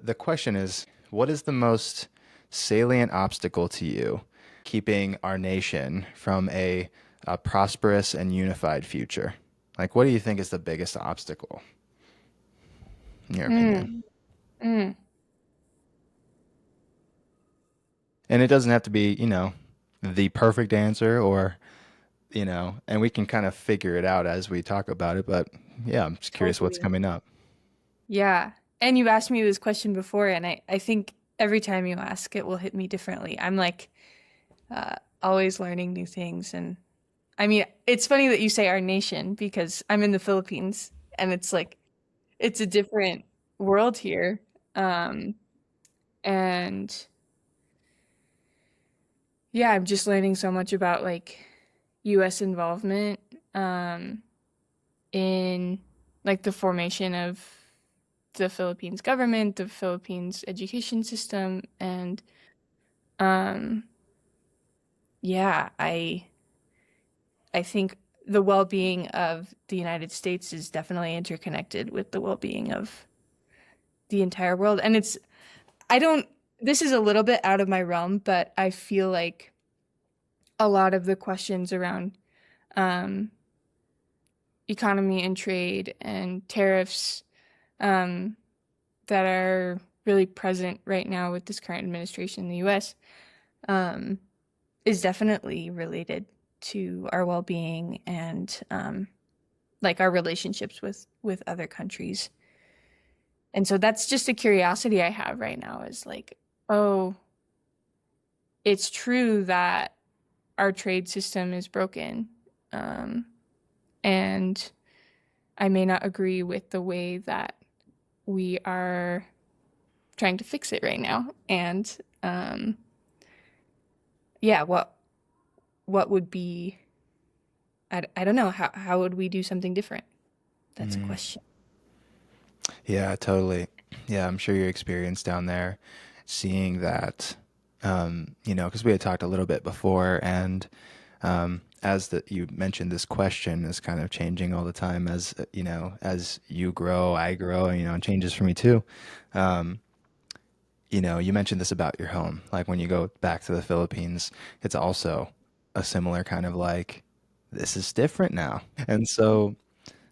the question is, what is the most salient obstacle to you keeping our nation from a prosperous and unified future? Like, what do you think is the biggest obstacle, in your opinion? Mm, mm. And it doesn't have to be, the perfect answer or, and we can kind of figure it out as we talk about it. But yeah, I'm just curious what's Totally. coming up. Yeah. And you've asked me this question before, and I think every time you ask, it will hit me differently. I'm like always learning new things. And I mean, it's funny that you say our nation because I'm in the Philippines and it's like, it's a different world here. Um, and yeah, I'm just learning so much about like US involvement in like the formation of the Philippines government, the Philippines education system, and um, yeah, I think the well-being of the United States is definitely interconnected with the well-being of the entire world. And it's I don't this is a little bit out of my realm, but I feel like a lot of the questions around um, economy and trade and tariffs um, that are really present right now with this current administration in the US um, is definitely related to our well-being and like our relationships with other countries. And so that's just a curiosity I have right now is like, oh, it's true that our trade system is broken. Um, and I may not agree with the way that we are trying to fix it right now. And yeah, what would be I don't know how would we do something different? That's a Mm. question. Yeah, totally. Yeah, I'm sure your experience down there, seeing that, because we had talked a little bit before, and as you mentioned, this question is kind of changing all the time as as you grow, I grow, and it changes for me too. Um, you mentioned this about your home, like when you go back to the Philippines, it's also a similar kind of like, this is different now, and so.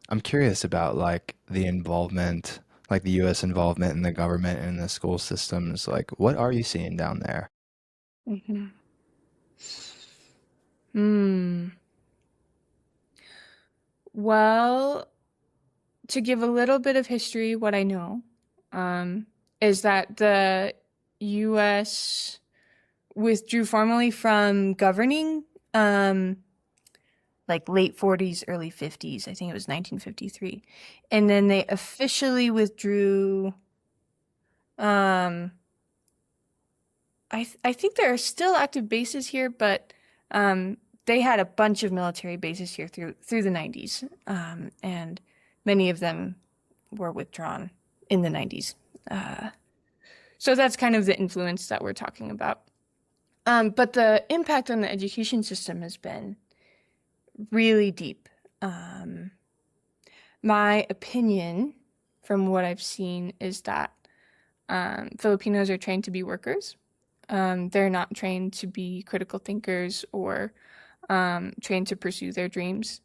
I'm curious about like the involvement, like the US involvement in the government and the school systems. Like, what are you seeing down there? Hmm. Hmm. Well, to give a little bit of history, what I know um, is that the U.S. withdrew formally from governing like late 40s, early 50s. I think it was 1953. And then they officially withdrew. Um, I think there are still active bases here, but they had a bunch of military bases here through the 90s, and many of them were withdrawn in the 90s. Uh, so that's kind of the influence that we're talking about. But the impact on the education system has been really deep. Um, my opinion, from what I've seen, is that Filipinos are trained to be workers. They're not trained to be critical thinkers or trained to pursue their dreams.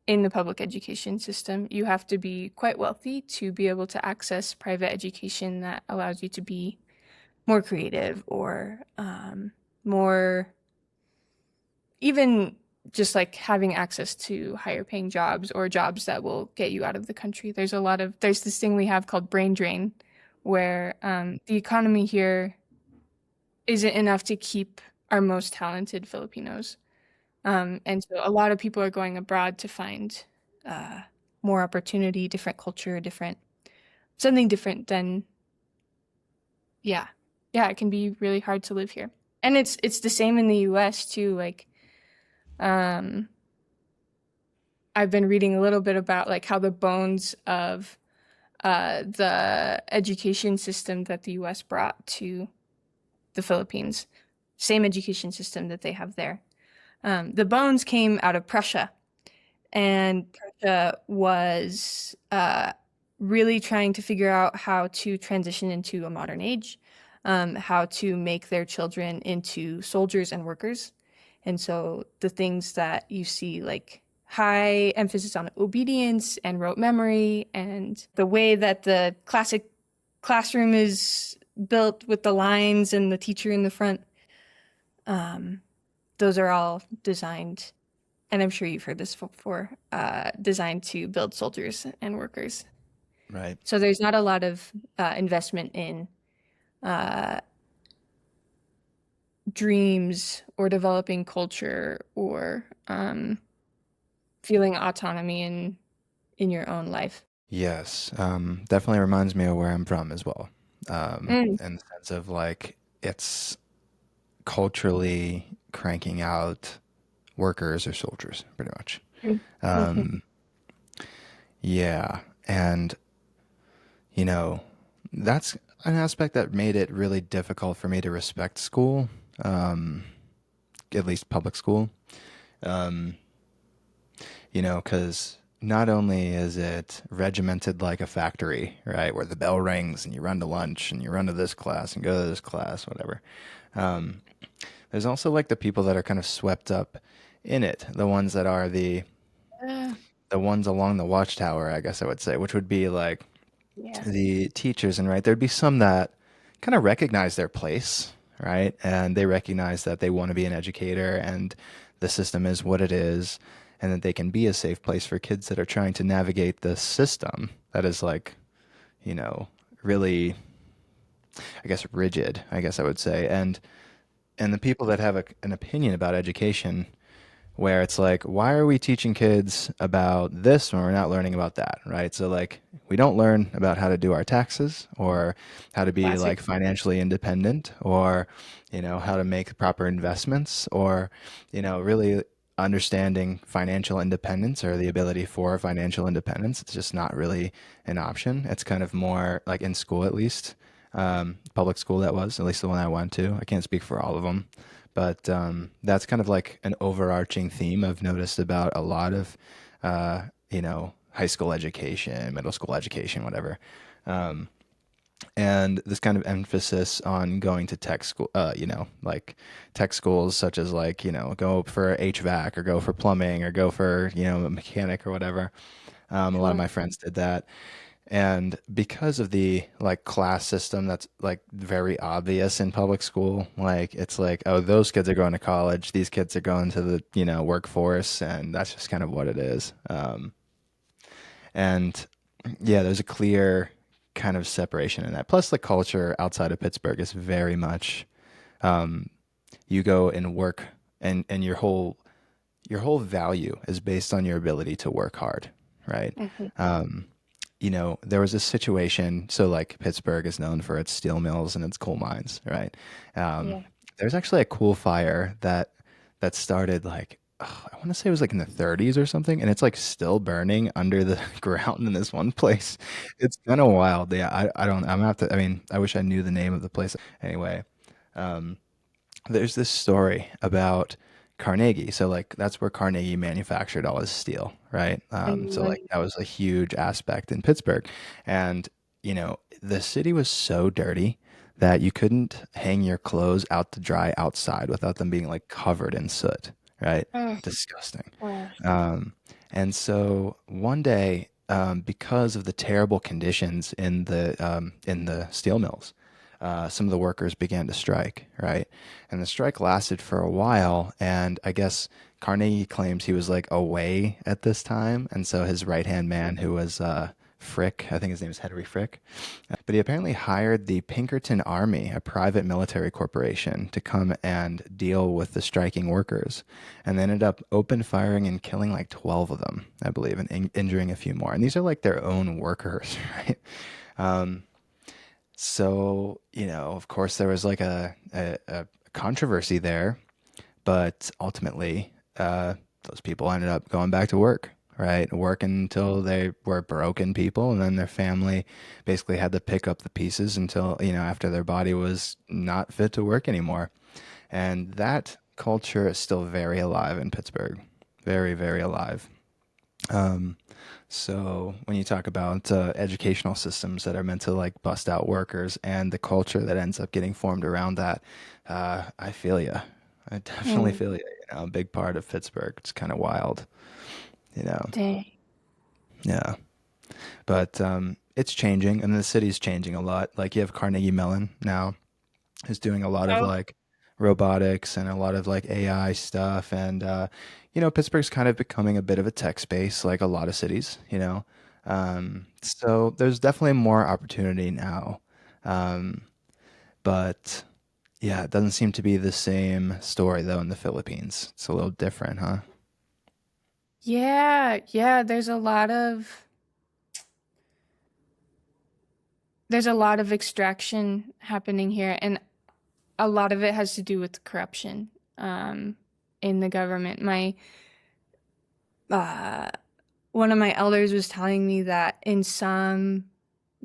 In the public education system, you have to be quite wealthy to be able to access private education that allows you to be more creative or more, even just like having access to higher paying jobs or jobs that will get you out of the country. There's this thing we have called brain drain, where the economy here isn't enough to keep our most talented Filipinos. And so a lot of people are going abroad to find uh, more opportunity, different culture, something different than, yeah. Yeah, it can be really hard to live here. And it's the same in the US too. Like, um, I've been reading a little bit about like how the bones of the education system that the US brought to the Philippines, same education system that they have there. The bones came out of Prussia, and Prussia was really trying to figure out how to transition into a modern age, how to make their children into soldiers and workers. And so the things that you see, like high emphasis on obedience and rote memory, and the way that the classic classroom is built with the lines and the teacher in the front, um, those are all designed, and I'm sure you've heard this before, designed to build soldiers and workers. Right. So there's not a lot of investment in uh, dreams or developing culture or feeling autonomy in your own life. Yes. Definitely reminds me of where I'm from as well. Mm. In the sense of like it's culturally cranking out workers or soldiers, pretty much. Mm-hmm. Um, yeah. And, you know, that's an aspect that made it really difficult for me to respect school, um, at least public school. Um, because not only is it regimented like a factory, right, where the bell rings and you run to lunch and you run to this class and go to this class, whatever. Um, there's also like the people that are kind of swept up in it, the ones that are Uh, the ones along the watchtower, I guess I would say, which would be like yeah. the teachers, and right, there'd be some that kind of recognize their place, right? And they recognize that they want to be an educator and the system is what it is, and that they can be a safe place for kids that are trying to navigate the system that is like, you know, really, I guess, rigid, I guess I would say. And the people that have an opinion about education where it's like, why are we teaching kids about this when we're not learning about that, right? So like, we don't learn about how to do our taxes or how to be Classic. like financially independent or, how to make proper investments or, really understanding financial independence or the ability for financial independence. It's just not really an option. It's kind of more like in school, at least, public school that was, at least the one I went to. I can't speak for all of them. But that's kind of like an overarching theme I've noticed about a lot of, high school education, middle school education, whatever. Um, and this kind of emphasis on going to tech school, like tech schools such as like, go for HVAC or go for plumbing or go for, a mechanic or whatever. A lot of Sure. my friends did that. And because of the like class system that's like very obvious in public school, like it's like, oh, those kids are going to college, these kids are going to the, workforce, and that's just kind of what it is. And yeah, there's a clear kind of separation in that. Plus, the culture outside of Pittsburgh is very much you go and work, and your whole value is based on your ability to work hard, right? Hmm. There was a situation. So, like, Pittsburgh is known for its steel mills and its coal mines, right? Um, Yeah. there's actually a coal fire that started like I want to say it was like in the 30s or something, and it's like still burning under the ground in this one place. It's kind of wild. Yeah, I don't. I'm gonna have to. I mean, I wish I knew the name of the place. Anyway, um, there's this story about Carnegie. So like that's where Carnegie manufactured all his steel, right? So like And that was a huge aspect in Pittsburgh. And the city was so dirty that you couldn't hang your clothes out to dry outside without them being like covered in soot, right? oh, Disgusting. oh, Um, and so one day, because of the terrible conditions in the steel mills, some of the workers began to strike, right? And the strike lasted for a while. And I guess Carnegie claims he was like away at this time, and so his right hand man, who was Frick, I think his name is Henry Frick, but he apparently hired the Pinkerton Army, a private military corporation, to come and deal with the striking workers. And they ended up open firing and killing like 12 of them, I believe, and injuring a few more. And these are like their own workers, right? Um, so, of course, there was like a controversy there, but ultimately, those people ended up going back to work, right? Working until they were broken people, and then their family basically had to pick up the pieces until, after their body was not fit to work anymore. And that culture is still very alive in Pittsburgh. Very, very alive. Um, so when you talk about educational systems that are meant to like bust out workers and the culture that ends up getting formed around that, I feel you. I definitely Mm, feel you. You know, a big part of Pittsburgh. It's kind of wild, you know. dang. Yeah, but it's changing, and the city's changing a lot. Like you have Carnegie Mellon now, who's doing a lot of Oh, like robotics and a lot of like AI stuff. And, you know, Pittsburgh's kind of becoming a bit of a tech space, like a lot of cities, you know. So there's definitely more opportunity now. Um, but yeah, it doesn't seem to be the same story though in the Philippines. It's a little different, huh? yeah, yeah. There's a lot of extraction happening here, and a lot of it has to do with corruption in the government. My uh, one of my elders was telling me that in some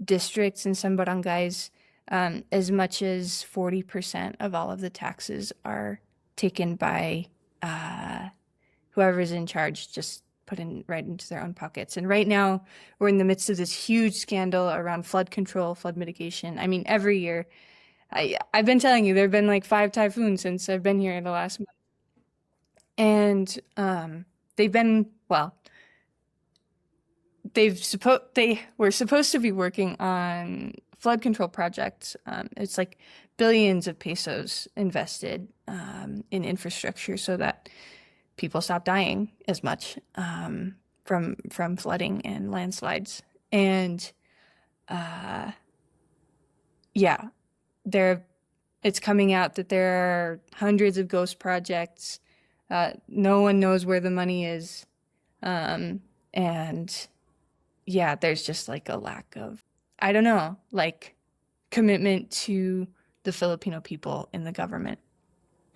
districts, in some barangays, as much as 40% of all of the taxes are taken by uh, whoever's in charge, just put in right into their own pockets. And right now, we're in the midst of this huge scandal around flood control, flood mitigation. I mean, every year, I've been telling you, there have been like 5 typhoons since I've been here the last month. And they've been, well, they were supposed to be working on flood control projects. It's like billions of pesos invested in infrastructure so that people stop dying as much from flooding and landslides. And uh, yeah, there it's coming out that there are hundreds of ghost projects. No one knows where the money is, and yeah, there's just like a lack of, I don't know, like commitment to the Filipino people in the government.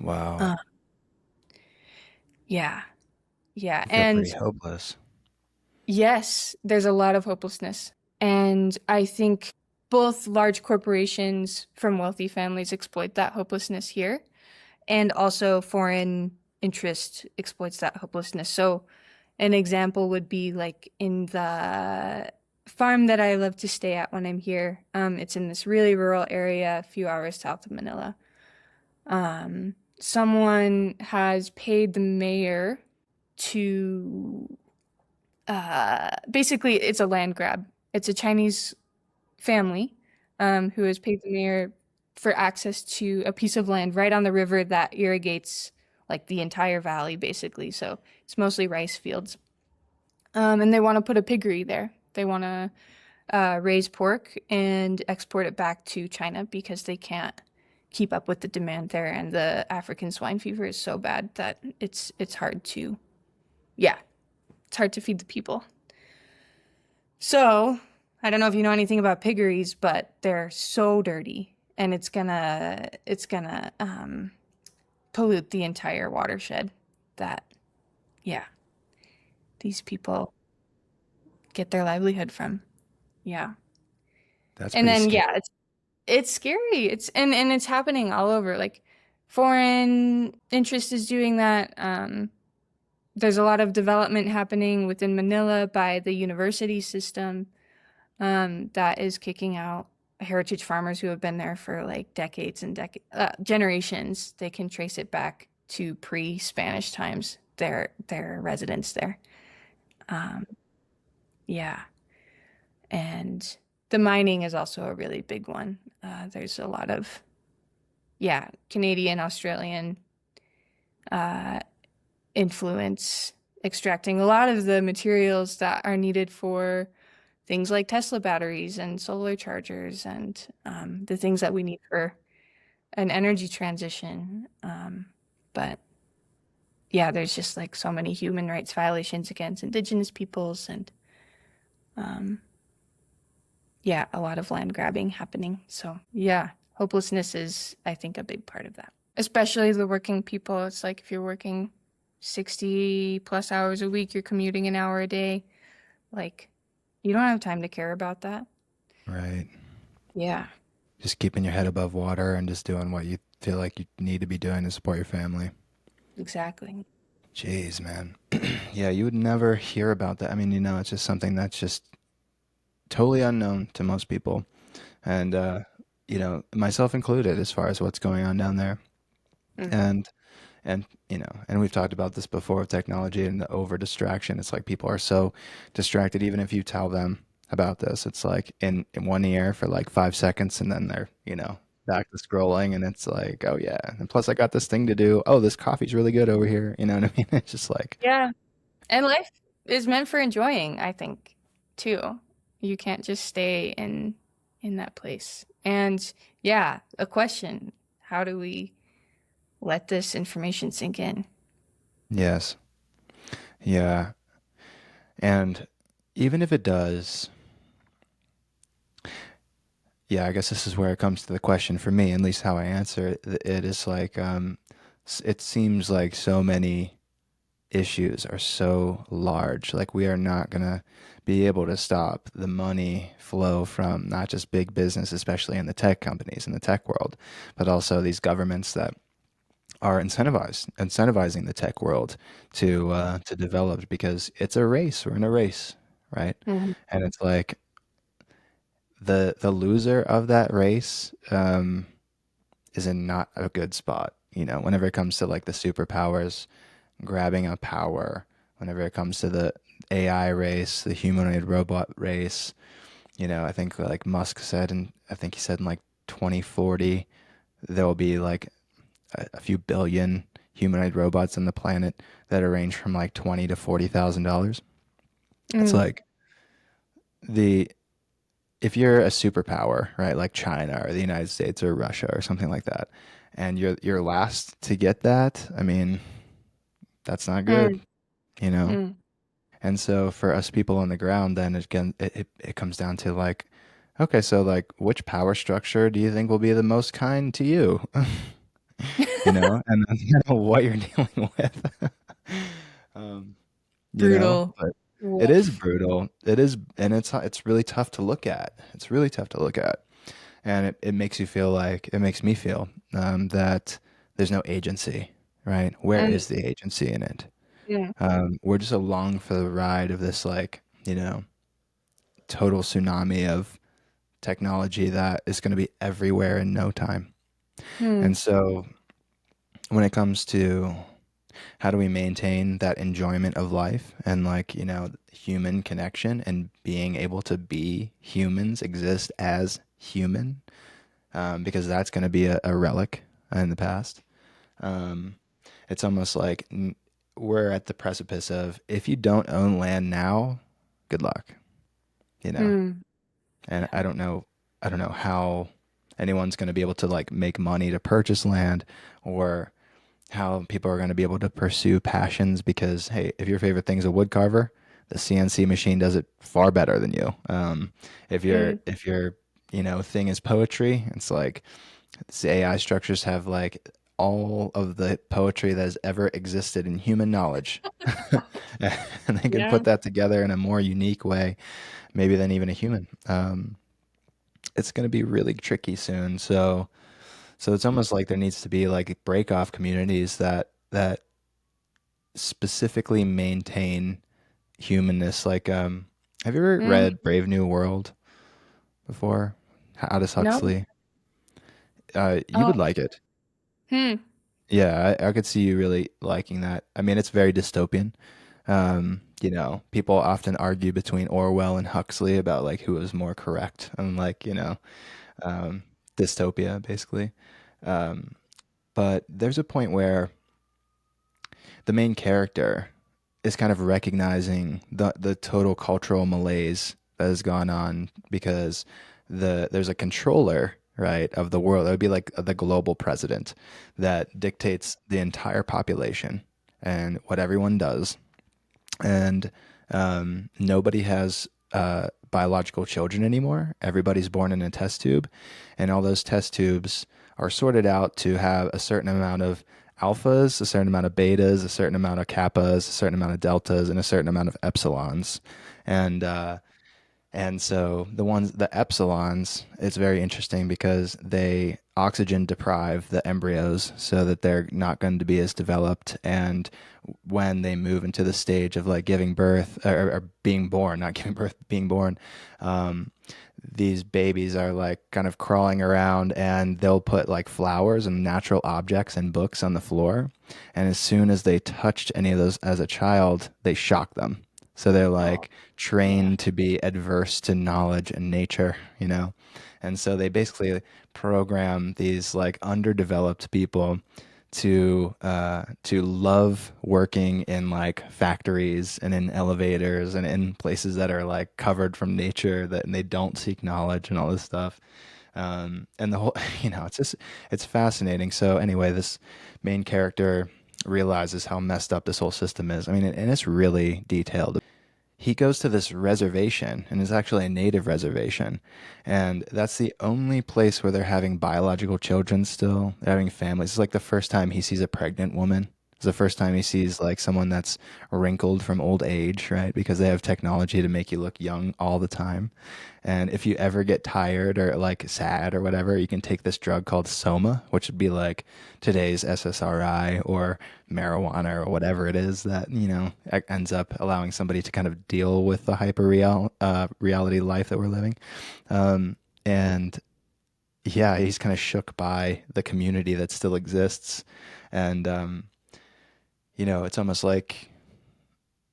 Wow. Uh, yeah, yeah. You feel And pretty hopeless. yes, there's a lot of hopelessness. And I think both large corporations from wealthy families exploit that hopelessness here, and also foreign interest exploits that hopelessness. So, an example would be like in the farm that I love to stay at when I'm here. It's in this really rural area, a few hours south of Manila. Someone has paid the mayor to basically, it's a land grab. It's a Chinese family who has paid the mayor for access to a piece of land right on the river that irrigates like the entire valley, basically. So it's mostly rice fields. And they want to put a piggery there. They want to raise pork and export it back to China because they can't keep up with the demand there. And the African swine fever is so bad that it's hard to, yeah, it's hard to feed the people. So, I don't know if you know anything about piggeries, but they're so dirty and it's gonna pollute the entire watershed that yeah, these people get their livelihood from. Yeah. That's And pretty then scary. yeah, it's scary. And it's happening all over. Like foreign interest is doing that. There's a lot of development happening within Manila by the university system. That is kicking out heritage farmers who have been there for like decades and generations. They can trace it back to pre-Spanish times. Their residents there. Um, yeah, and the mining is also a really big one. There's a lot of Canadian, Australian uh, influence extracting a lot of the materials that are needed for things like Tesla batteries and solar chargers and the things that we need for an energy transition. But yeah, there's just like so many human rights violations against indigenous peoples and um, yeah, a lot of land grabbing happening. So yeah, hopelessness is, I think, a big part of that, especially the working people. It's like if you're working 60 plus hours a week, you're commuting an hour a day, like you don't have time to care about that. Right. Yeah, Just keeping your head above water and just doing what you feel like you need to be doing to support your family. exactly. Jeez, man. Yeah, you would never hear about that. I mean, it's just something that's just totally unknown to most people, and myself included, as far as what's going on down there. Mm. And and we've talked about this before with technology and the over distraction. It's like people are so distracted, even if you tell them about this, it's like in one ear for like 5 seconds, and then they're, back to scrolling, and it's like, oh yeah. And plus I got this thing to do. Oh, this coffee's really good over here. You know what I mean? It's just like, Yeah. And life is meant for enjoying, I think, too. You can't just stay in that place. And yeah, a question. How do we let this information sink in? yes. Yeah. And even if it does, yeah, I guess this is where it comes to the question for me, at least how I answer it. It is like, it seems like so many issues are so large. Like, we are not going to be able to stop the money flow from not just big business, especially in the tech companies in the tech world, but also these governments that are incentivizing the tech world to develop, because it's a race. We're in a race, right? Mhm. And it's like the loser of that race is in not a good spot. Whenever it comes to like the superpowers grabbing a power, whenever it comes to the AI race, the humanoid robot race. I think like Musk said, and I think he said in like 2040, there will be like a few billion humanoid robots on the planet that range from like 20 to $40,000. It's Mm. like the if you're a superpower, right, like China or the United States or Russia or something like that, and you're last to get that, I mean, that's not good, Mm. you know. Mm. And so for us people on the ground, then again, it comes down to like, okay, so like, which power structure do you think will be the most kind to you? And that's kind of what you're dealing with. um, Brutal. but it is Woof. brutal. It is, and it's really tough to look at. It's really tough to look at, and it makes you feel like it makes me feel that there's no agency, right? Where Mm. is the agency in it? Mm. We're just along for the ride of this, like, total tsunami of technology that is going to be everywhere in no time. Mm. And so when it comes to how do we maintain that enjoyment of life and, like, human connection and being able to be humans, exist as human, because that's going to be a relic in the past. Um, it's almost like we're at the precipice of, if you don't own land now, good luck, you know. Mm. And I don't know how anyone's going to be able to like make money to purchase land, or how people are going to be able to pursue passions, because hey, if your favorite thing's a wood carver, the CNC machine does it far better than you. Mm. If your thing is poetry, it's like these AI structures have like all of the poetry that has ever existed in human knowledge. And they can Yeah. put that together in a more unique way, maybe than even a human. It's going to be really tricky soon. So it's almost like there needs to be like break off communities that specifically maintain humanness. Like, have you ever Mm. read Brave New World before? Aldous No. Huxley. You Oh. would like it. Hmm. Yeah, I could see you really liking that. I mean, it's very dystopian. People often argue between Orwell and Huxley about like who is more correct, and like, um, dystopia basically. Um, but there's a point where the main character is kind of recognizing the total cultural malaise that has gone on, because there's a controller, right, of the world. It would be like the global president that dictates the entire population and what everyone does. And nobody has biological children anymore. Everybody's born in a test tube, and all those test tubes are sorted out to have a certain amount of alphas, a certain amount of betas, a certain amount of kappas, a certain amount of deltas, and a certain amount of epsilons. And And so the epsilons, it's very interesting because they oxygen deprive the embryos so that they're not going to be as developed. And when they move into the stage of like giving birth or being born, not giving birth, being born, um, these babies are like kind of crawling around and they'll put like flowers and natural objects and books on the floor. And as soon as they touched any of those as a child, they shock them. So they're Oh, like yeah. trained to be adverse to knowledge and nature, you know? And so they basically program these like underdeveloped people to love working in like factories and in elevators and in places that are like covered from nature that and they don't seek knowledge and all this stuff. And the whole, it's just it's fascinating. So anyway, this main character realizes how messed up this whole system is. I mean, and it's really detailed. He goes to this reservation, and it's actually a native reservation, and that's the only place where they're having biological children still. They're having families. It's like the first time he sees a pregnant woman. It's the first time he sees like someone that's wrinkled from old age, right? Because they have technology to make you look young all the time. And if you ever get tired or like sad or whatever, you can take this drug called Soma, which would be like today's SSRI or marijuana or whatever it is that, ends up allowing somebody to kind of deal with the reality life that we're living. And yeah, he's kind of shook by the community that still exists. And, it's almost like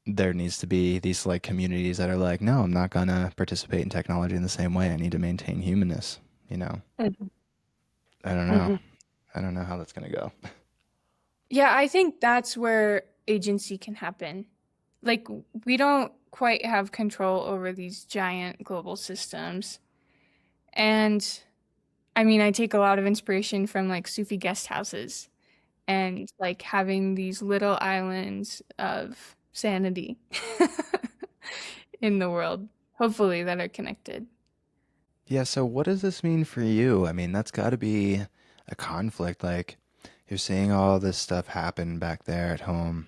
there needs to be these like communities that are like, no, I'm not gonna participate in technology in the same way. I need to maintain humanness. You know, Mhm. I don't know. Mhm. I don't know how that's gonna go. Yeah, I think that's where agency can happen. Like, we don't quite have control over these giant global systems. And I mean, I take a lot of inspiration from like Sufi guest houses and like having these little islands of sanity in the world, hopefully, that are connected. Yeah. So what does this mean for you? I mean, that's got to be a conflict. Like, you're seeing all this stuff happen back there at home,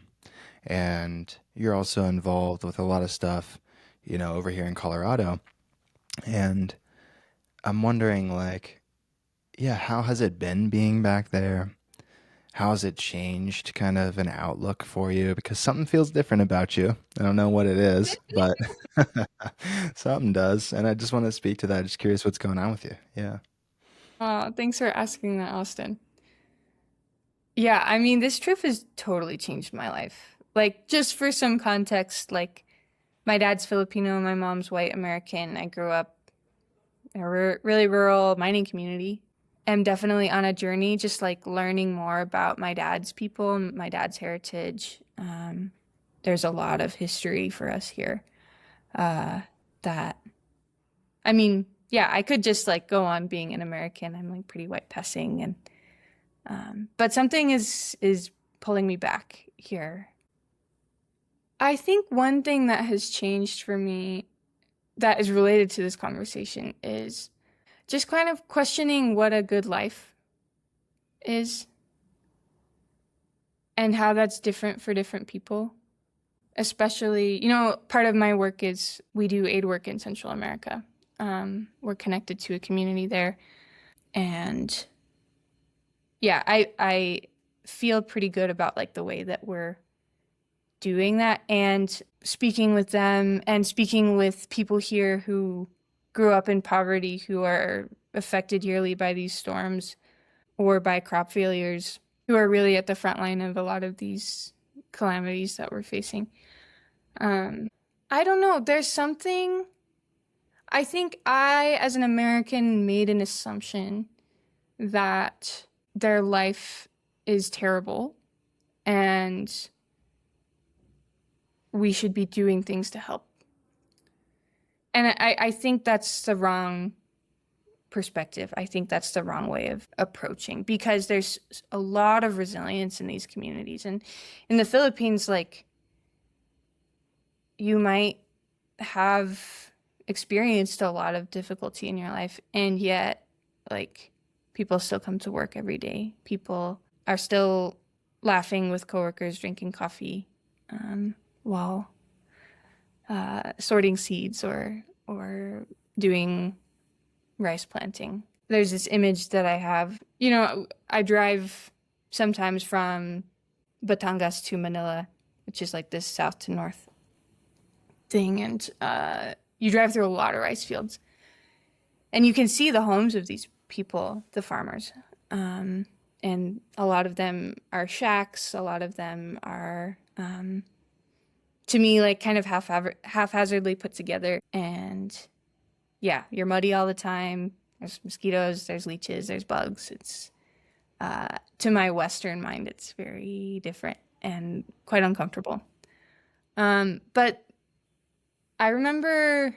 and you're also involved with a lot of stuff, over here in Colorado. And I'm wondering, like, yeah, how has it been being back there? How has it changed kind of an outlook for you? Because something feels different about you. I don't know what it is, but something does. And I just want to speak to that. Just curious what's going on with you. Yeah. Thanks for asking that, Austin. Yeah, I mean, this trip has totally changed my life. Like, just for some context, like, my dad's Filipino, my mom's white American. I grew up in a really rural mining community. I'm definitely on a journey, just like learning more about my dad's people, and my dad's heritage. There's a lot of history for us here. That, I mean, yeah, I could just like go on being an American. I'm like pretty white passing, and but something is pulling me back here. I think one thing that has changed for me that is related to this conversation is just kind of questioning what a good life is and how that's different for different people. Especially, part of my work is we do aid work in Central America. We're connected to a community there. And yeah, I feel pretty good about like the way that we're doing that and speaking with them and speaking with people here who grew up in poverty, who are affected yearly by these storms or by crop failures, who are really at the front line of a lot of these calamities that we're facing. I don't know. There's something. I think I, as an American, made an assumption that their life is terrible and we should be doing things to help. And I think that's the wrong perspective. I think that's the wrong way of approaching because there's a lot of resilience in these communities. And in the Philippines, like, you might have experienced a lot of difficulty in your life, and yet, like, people still come to work every day. People are still laughing with coworkers, drinking coffee while sorting seeds or doing rice planting. There's this image that I have. You know, I drive sometimes from Batangas to Manila, which is like this south to north thing, and you drive through a lot of rice fields, and you can see the homes of these people, the farmers. And a lot of them are shacks. A lot of them are, to me, like kind of haphazardly put together. And yeah, you're muddy all the time. There's mosquitoes, there's leeches, there's bugs. It's to my Western mind, it's very different and quite uncomfortable. But I remember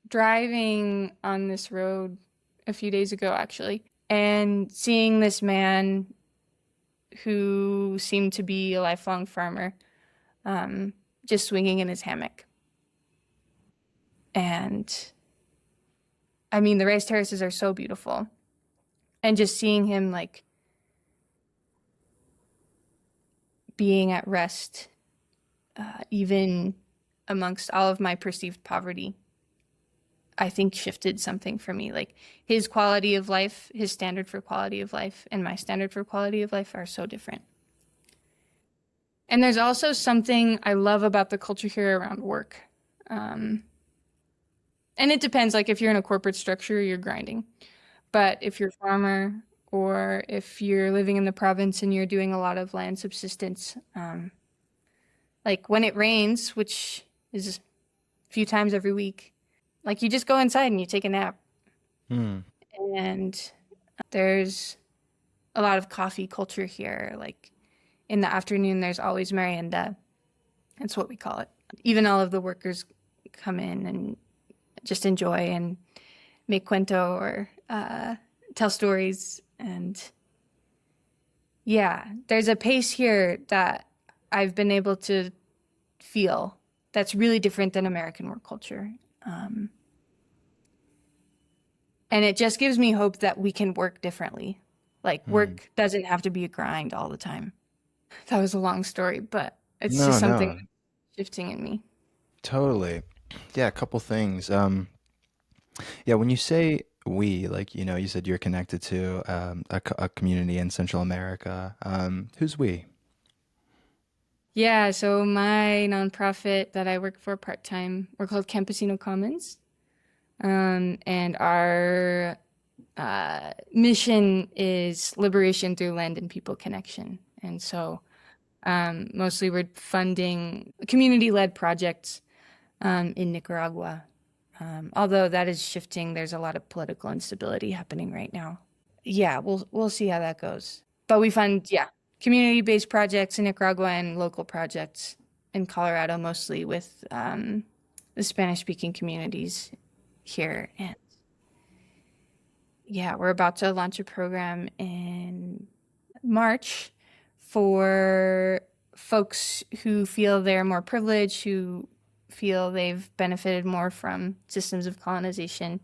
driving on this road a few days ago, actually, and seeing this man who seemed to be a lifelong farmer, just swinging in his hammock. And I mean, the rice terraces are so beautiful. And just seeing him like being at rest, even amongst all of my perceived poverty, I think shifted something for me. Like his quality of life, his standard for quality of life, and my standard for quality of life are so different. And there's also something I love about the culture here around work. Um, and it depends, like if you're in a corporate structure, you're grinding. But if you're a farmer or if you're living in the province and you're doing a lot of land subsistence, like when it rains, which is a few times every week, like you just go inside and you take a nap. Hmm. And there's a lot of coffee culture here. Like in the afternoon, there's always merienda. That's what we call it. Even all of the workers come in and just enjoy and make cuento or tell stories. And yeah, there's a pace here that I've been able to feel that's really different than American work culture. Um, and it just gives me hope that we can work differently. Like Hmm. work doesn't have to be a grind all the time. That was a long story, but it's just No, something no, shifting in me. totally. Yeah, a couple things. Yeah, when you say we, like, you said you're connected to a community in Central America. Who's we? Yeah, so my nonprofit that I work for part time, we're called Campesino Commons. And our mission is liberation through land and people connection. And so mostly we're funding community led projects in Nicaragua. Although that is shifting, there's a lot of political instability happening right now. Yeah, we'll see how that goes. But we fund, yeah, community-based projects in Nicaragua and local projects in Colorado, mostly with the Spanish-speaking communities here. And yeah, we're about to launch a program in March for folks who feel they're more privileged, who feel they've benefited more from systems of colonization,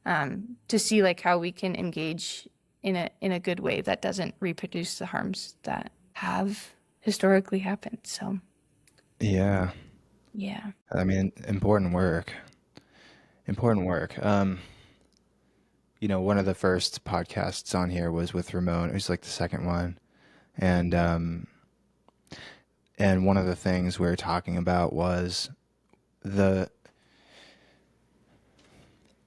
to see like how we can engage in a good way that doesn't reproduce the harms that have historically happened. So Yeah, yeah. I mean, important work. Important work. One of the first podcasts on here was with Ramon. It was like the second one, and one of the things we were talking about was the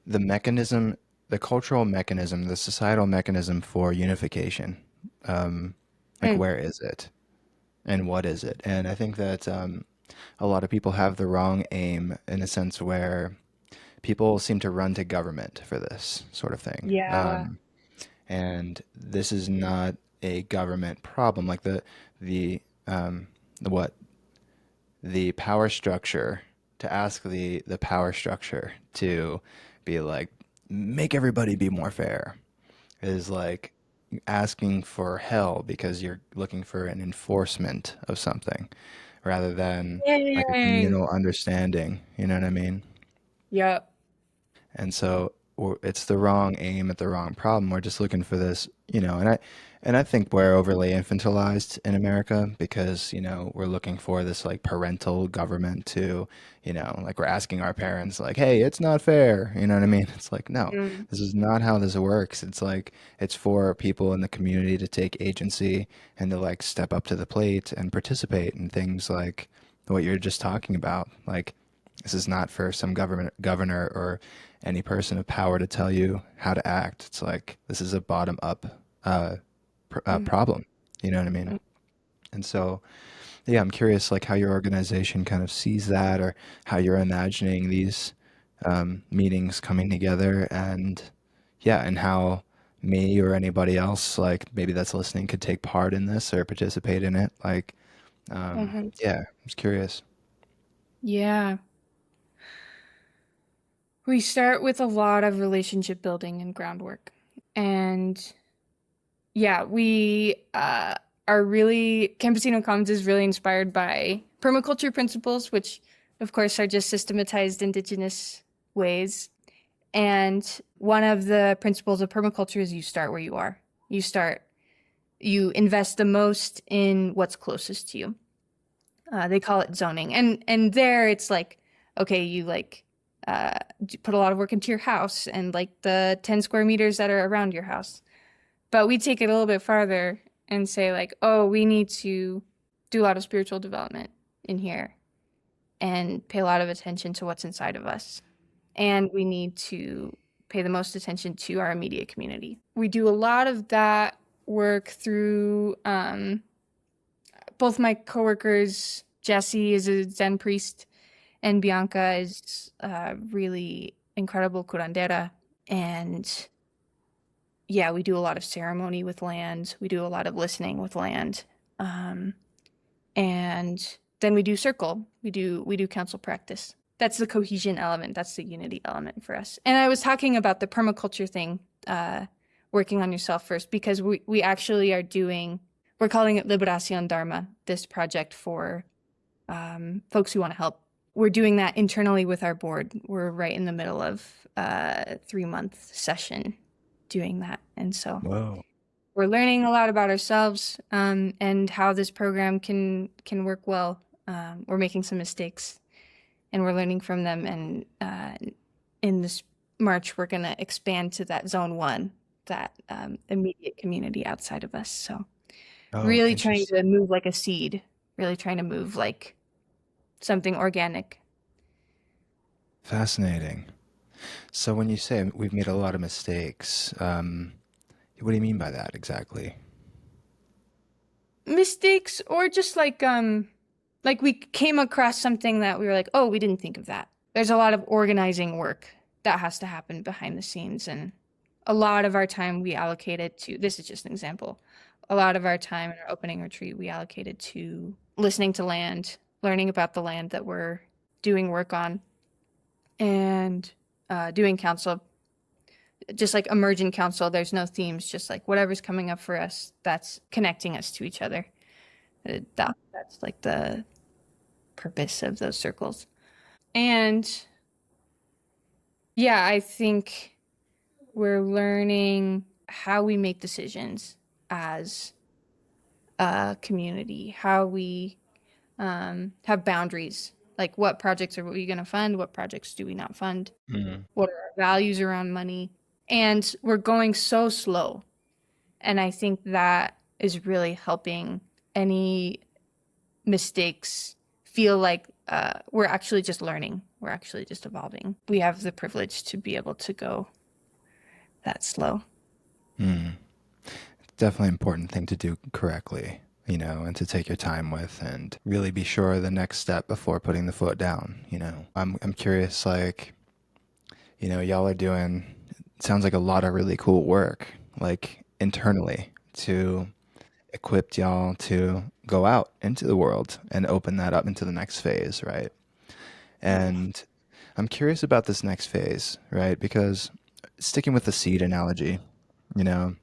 the mechanism, the cultural mechanism, the societal mechanism for unification. Um, like, Mm. where is it, and what is it? And I think that a lot of people have the wrong aim in a sense where people seem to run to government for this sort of thing. Yeah. And this is not a government problem. Like the what the power structure, to ask the power structure to be like, make everybody be more fair, is like asking for hell because you're looking for an enforcement of something rather than like a Yay. communal understanding. You know what I mean? Yep. And so or it's the wrong aim at the wrong problem. We're just looking for this, and I think we're overly infantilized in America because, we're looking for this like parental government to, like we're asking our parents like, "Hey, it's not fair." You know what I mean? It's like, no, Mm, this is not how this works. It's like it's for people in the community to take agency and to like step up to the plate and participate in things like what you're just talking about. Like this is not for some governor or any person of power to tell you how to act. It's like this is a bottom up mm, problem. You know what I mean? mm, And so, yeah, I'm curious like how your organization kind of sees that, or how you're imagining these meetings coming together, and yeah, and how me or anybody else like maybe that's listening could take part in this or participate in it. Like, mhm. yeah, I was curious. Yeah. We start with a lot of relationship building and groundwork. And yeah, we are really, Campesino Commons is really inspired by permaculture principles, which of course are just systematized indigenous ways. And one of the principles of permaculture is you start where you are. You start, you invest the most in what's closest to you. They call it zoning, and there it's like, okay, you like put a lot of work into your house and like the 10 square meters that are around your house. But we take it a little bit farther and say like, oh, we need to do a lot of spiritual development in here and pay a lot of attention to what's inside of us. And we need to pay the most attention to our immediate community. We do a lot of that work through both my coworkers. Jesse is a Zen priest, and Bianca is a really incredible curandera. And yeah, we do a lot of ceremony with land. We do a lot of listening with land. Um, and then we do circle. We do council practice. That's the cohesion element. That's the unity element for us. And I was talking about the permaculture thing, working on yourself first, because we actually are doing, we're calling it Liberacion Dharma, this project for folks who want to help. We're doing that internally with our board. We're right in the middle of a 3-month session doing that. And so Whoa. we're learning a lot about ourselves, and how this program can work well. We're making some mistakes, and we're learning from them. And in this March, we're going to expand to that zone one, that immediate community outside of us. So Oh, really trying interesting. to move like a seed, really trying to move like something organic. Fascinating. So when you say we've made a lot of mistakes, what do you mean by that exactly? Mistakes, or just like we came across something that we were like, oh, we didn't think of that. There's a lot of organizing work that has to happen behind the scenes, and a lot of our time we allocated to, this is just an example, a lot of our time in our opening retreat we allocated to listening to land, learning about the land that we're doing work on, and doing council, just like emergent council. There's no themes, just like whatever's coming up for us that's connecting us to each other. That's like the purpose of those circles. And yeah, I think we're learning how we make decisions as a community, how we have boundaries. Like, what projects are we going to fund? What projects do we not fund? Mm. What are our values around money? And we're going so slow. And I think that is really helping any mistakes feel like we're actually just learning. We're actually just evolving. We have the privilege to be able to go that slow. Mm. Definitely important thing to do correctly, and to take your time with and really be sure of the next step before putting the foot down. I'm curious, like, y'all are doing, sounds like a lot of really cool work, like internally to equip y'all to go out into the world and open that up into the next phase, right? Yeah. And I'm curious about this next phase, right? Because sticking with the seed analogy, you know,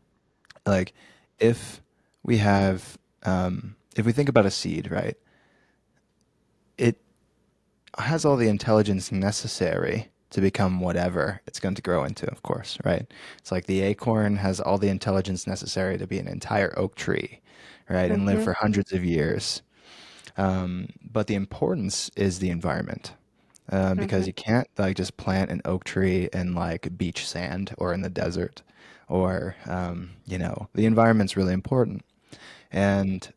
like if we have, if we think about a seed, right, it has all the intelligence necessary, to become whatever it's going to grow into, of course, right? It's like the acorn has all the intelligence necessary to be an entire oak tree, right? And live Mm-hmm. for hundreds of years. But the importance is the environment. Mm-hmm. Because you can't like just plant an oak tree in like beach sand or in the desert, or the environment's really important. And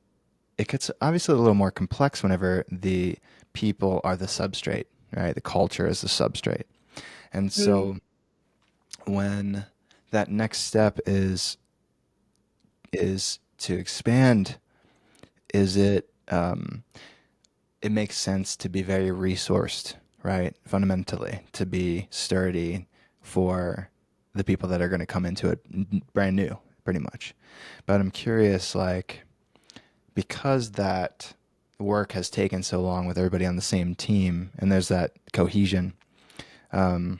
it gets obviously a little more complex whenever the people are the substrate, right? The culture is the substrate. And Mm-hmm. so when that next step is to expand, is it makes sense to be very resourced, right? Fundamentally, to be sturdy for the people that are going to come into it brand new, pretty much. But I'm curious, like, because that work has taken so long with everybody on the same team, and there's that cohesion and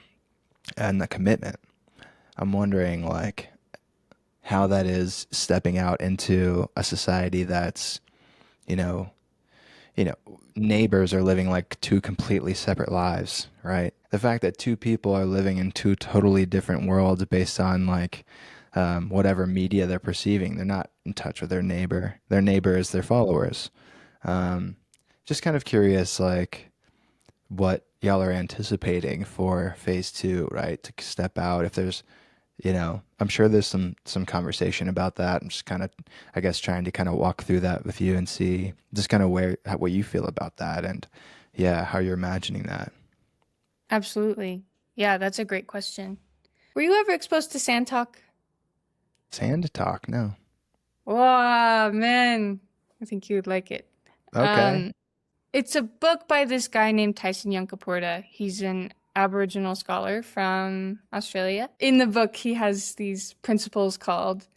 the commitment, I'm wondering, like, how that is stepping out into a society that's, you know, you know, neighbors are living like two completely separate lives, right? The fact that two people are living in two totally different worlds based on like whatever media they're perceiving, they're not in touch with their neighbor. Their neighbor is their followers. Um, just kind of curious, like what y'all are anticipating for phase two, right? To step out, if there's I'm sure there's some conversation about that. I'm just kind of, I guess, trying to kind of walk through that with you and see just kind of what you feel about that, and yeah, how you're imagining that. Absolutely. Yeah, that's a great question. Were you ever exposed to Sand Talk? Sand talk, no. Wow, man. I think you would like it. Okay. Um, it's a book by this guy named Tyson Yunkaporta. He's an Aboriginal scholar from Australia. In the book, he has these principles called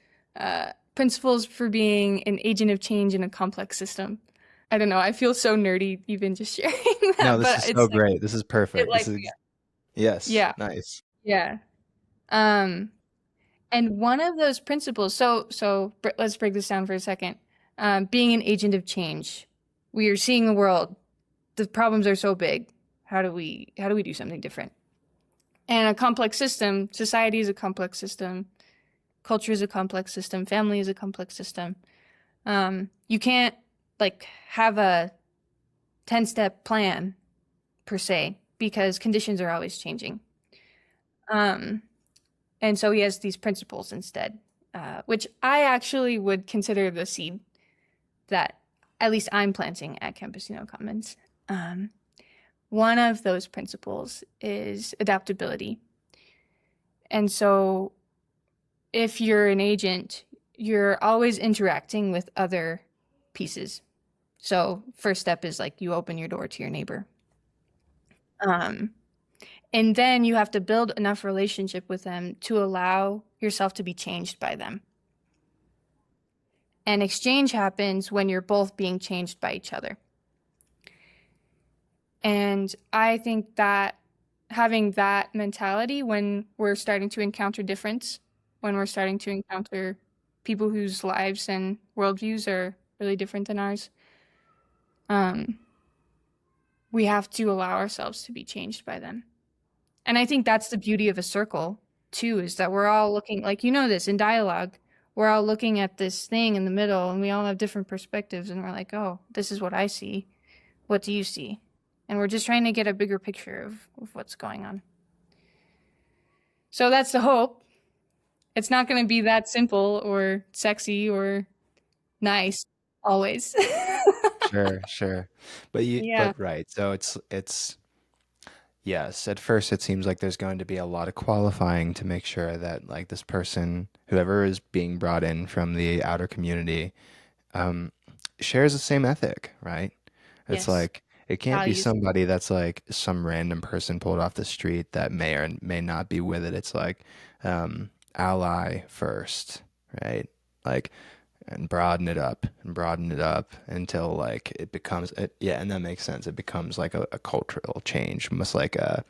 Principles for Being an Agent of Change in a Complex System. I don't know. I feel so nerdy even just sharing No, that, this but is so it's like, great. This is it perfect. This lights me is up. yes, Yeah. nice. Yeah. Um, and one of those principles, let's break this down for a second. Being an agent of change. We are seeing the world. The problems are so big. How do we do something different? And a complex system, society is a complex system, culture is a complex system, family is a complex system. You can't like have a 10-step plan per se because conditions are always changing. Um, and so he has these principles instead, which I actually would consider the seed that at least I'm planting at Campesino Commons. Um, One of those principles is adaptability. And so if you're an agent, you're always interacting with other pieces. So first step is like you open your door to your neighbor. Um, and then you have to build enough relationship with them to allow yourself to be changed by them. And exchange happens when you're both being changed by each other. And I think that having that mentality when we're starting to encounter difference, when we're starting to encounter people whose lives and worldviews are really different than ours, um, we have to allow ourselves to be changed by them. And I think that's the beauty of a circle, too, is that we're all looking, like, this in dialogue, we're all looking at this thing in the middle and we all have different perspectives and we're like, oh, this is what I see. What do you see? And we're just trying to get a bigger picture of what's going on. So that's the hope. It's not going to be that simple or sexy or nice always. Sure, sure. Yeah. But right. So it's yes, at first it seems like there's going to be a lot of qualifying to make sure that like this person, whoever is being brought in from the outer community, um, shares the same ethic, right? It's Yes. like it can't be Values. somebody that's like some random person pulled off the street that may or may not be with it. It's like ally first, right? Like and broaden it up until like it becomes it, yeah, and that makes sense. It becomes like a cultural change, almost like a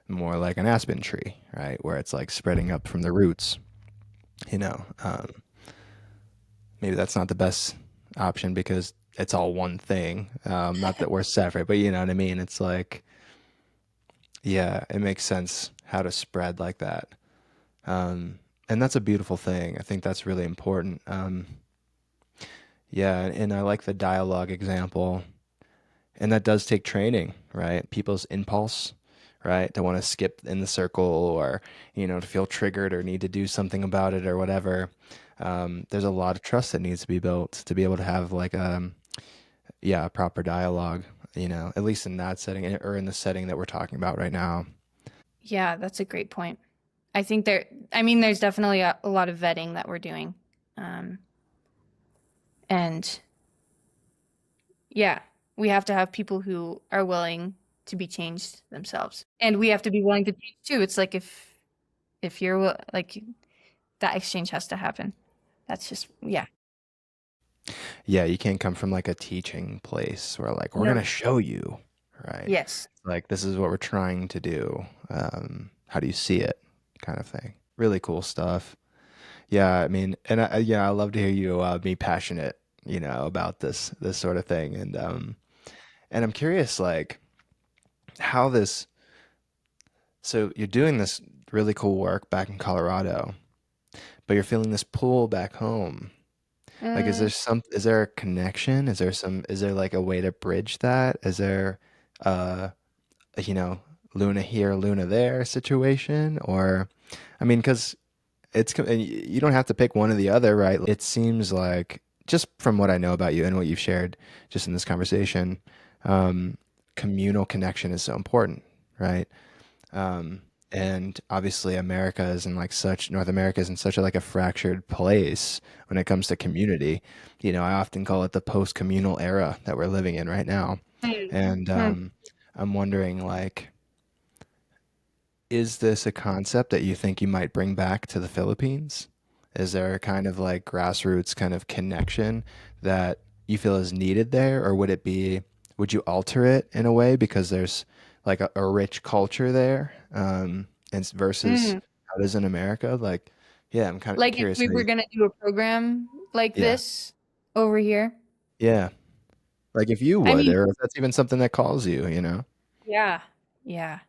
more like an aspen tree, right? Where it's like spreading up from the roots, you know. Maybe that's not the best option because it's all one thing. Not that we're separate, but you know what I mean. It's like Yeah, it makes sense how to spread like that. Um, and that's a beautiful thing. I think that's really important. Yeah, and I like the dialogue example. And that does take training, right? People's impulse, right? To want to skip in the circle or, to feel triggered or need to do something about it or whatever. There's a lot of trust that needs to be built to be able to have like, yeah, a proper dialogue, at least in that setting or in the setting that we're talking about right now. Yeah, that's a great point. I think there's definitely a lot of vetting that we're doing. Um, and yeah, we have to have people who are willing to be changed themselves. And we have to be willing to change too. It's like if you're like that exchange has to happen. That's just yeah. Yeah, you can't come from like a teaching place where like we're gonna No. show you, right? Yes. Like this is what we're trying to do. How do you see it? Kind of thing. Really cool stuff. Yeah, I mean, and yeah, I love to hear you be passionate, about this sort of thing, and I'm curious, like how this. So you're doing this really cool work back in Colorado, but you're feeling this pull back home. Like, Mm, is there a connection? Is there like a way to bridge that? Is there, uh, a, Luna here, Luna there situation? Or, I mean, because and you don't have to pick one or the other, right? It seems like, just from what I know about you and what you've shared just in this conversation, um, communal connection is so important, right? Um, and obviously North America is in such like a fractured place when it comes to community. I often call it the post-communal era that we're living in right now. mm, And mm, I'm wondering, like, is this a concept that you think you might bring back to the Philippines? Is there a kind of like grassroots kind of connection that you feel is needed there, or would you alter it in a way because there's like a rich culture there, versus mm. how it is in America? Like, yeah, I'm kind of Like if curious we how were you, gonna do a program like yeah, this over here. yeah, like if you I would, mean, or if that's even something that calls you, yeah, yeah.